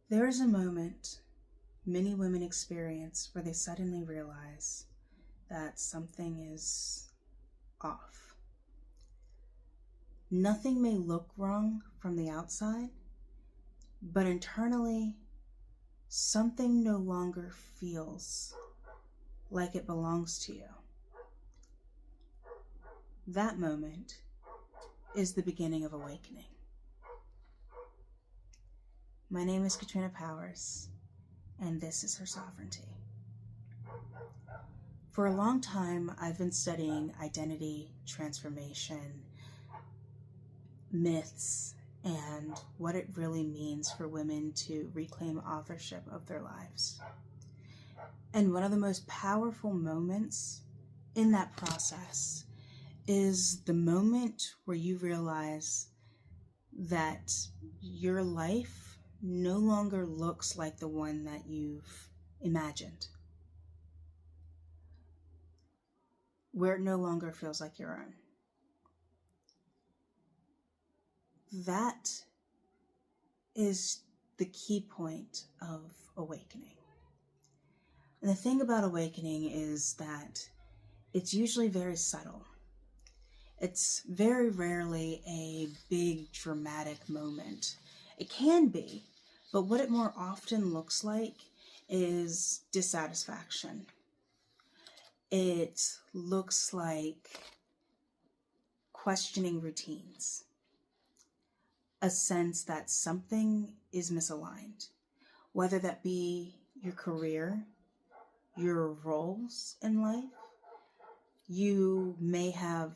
There is a moment many women experience where they suddenly realize that something is off. Nothing may look wrong from the outside, but internally, something no longer feels like it belongs to you. That moment is the beginning of awakening. My name is Katrina Powers, and this is Her Sovereignty. For a long time, I've been studying identity, transformation, myths, and what it really means for women to reclaim authorship of their lives. And one of the most powerful moments in that process is the moment where you realize that your life no longer looks like the one that you've imagined, where it no longer feels like your own. That is the key point of awakening. And the thing about awakening is that it's usually very subtle. It's very rarely a big dramatic moment. It can be, but what it more often looks like is dissatisfaction. It looks like questioning routines, a sense that something is misaligned, whether that be your career, your roles in life. You may have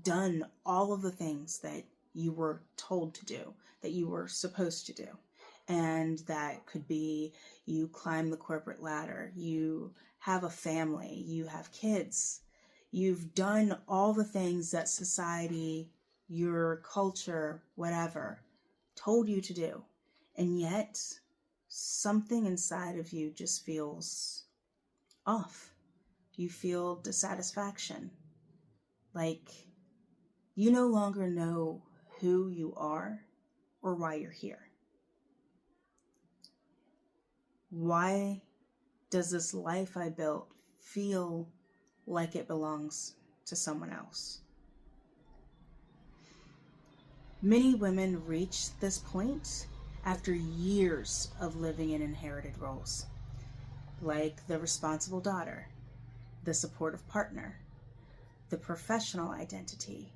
done all of the things that you were told to do, that you were supposed to do. And that could be you climb the corporate ladder, you have a family, you have kids. You've done all the things that society, your culture, whatever, told you to do. And yet, something inside of you just feels off. You feel dissatisfaction. Like you no longer know who you are or why you're here. Why does this life I built feel like it belongs to someone else? Many women reach this point after years of living in inherited roles, like the responsible daughter, the supportive partner, the professional identity,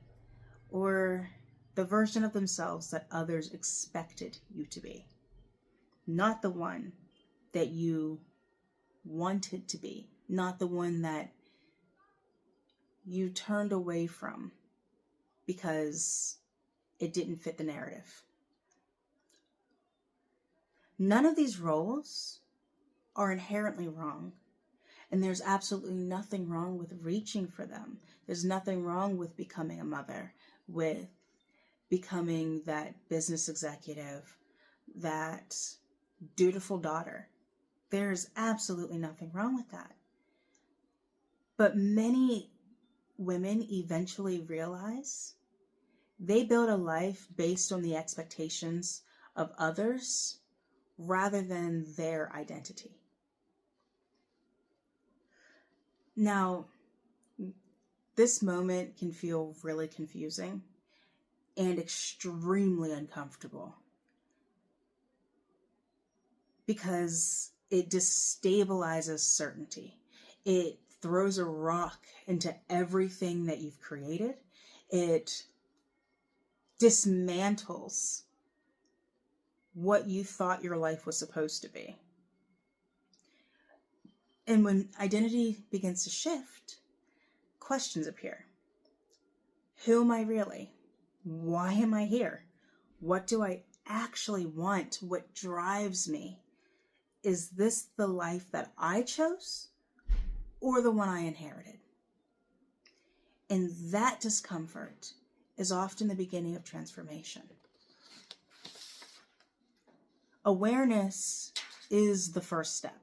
or the version of themselves that others expected you to be, not the one that you wanted to be, not the one that you turned away from because it didn't fit the narrative. None of these roles are inherently wrong, and there's absolutely nothing wrong with reaching for them. There's nothing wrong with becoming a mother, with becoming that business executive, that dutiful daughter. There's absolutely nothing wrong with that. But many women eventually realize they build a life based on the expectations of others rather than their identity. Now, this moment can feel really confusing and extremely uncomfortable because it destabilizes certainty. It throws a rock into everything that you've created. It dismantles what you thought your life was supposed to be. And when identity begins to shift, questions appear. Who am I really? Why am I here? What do I actually want? What drives me? Is this the life that I chose or the one I inherited? And that discomfort is often the beginning of transformation. Awareness is the first step.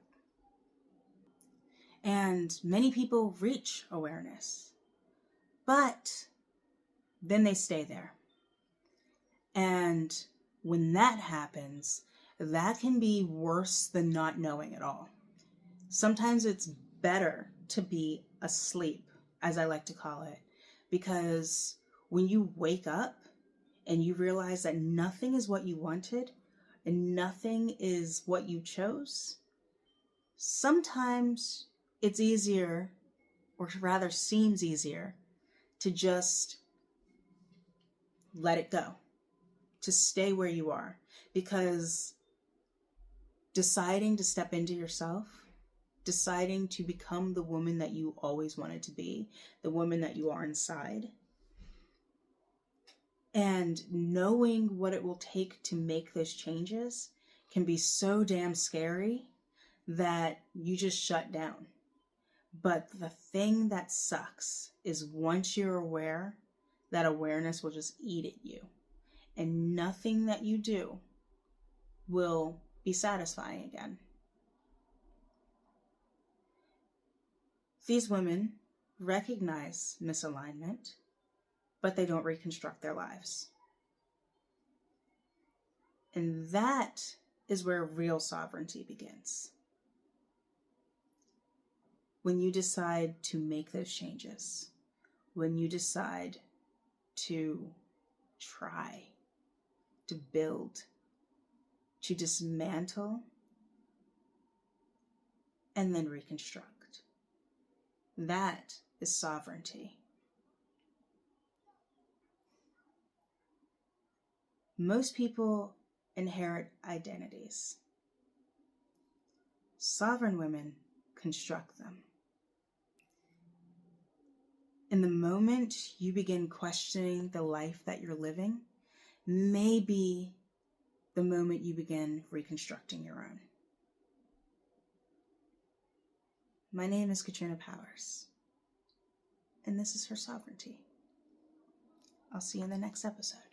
And many people reach awareness, but then they stay there. And when that happens, that can be worse than not knowing at all. Sometimes it's better to be asleep, as I like to call it, because when you wake up and you realize that nothing is what you wanted and nothing is what you chose, sometimes it's easier, or rather seems easier, to just let it go, to stay where you are. Because deciding to step into yourself, deciding to become the woman that you always wanted to be, the woman that you are inside, and knowing what it will take to make those changes can be so damn scary that you just shut down. But the thing that sucks is once you're aware, that awareness will just eat at you. And nothing that you do will be satisfying again. These women recognize misalignment, but they don't reconstruct their lives. And that is where real sovereignty begins. When you decide to make those changes, when you decide to try, to build, to dismantle, and then reconstruct. That is sovereignty. Most people inherit identities. Sovereign women construct them. In the moment you begin questioning the life that you're living, may be the moment you begin reconstructing your own. My name is Katrina Powers, and this is Her Sovereignty. I'll see you in the next episode.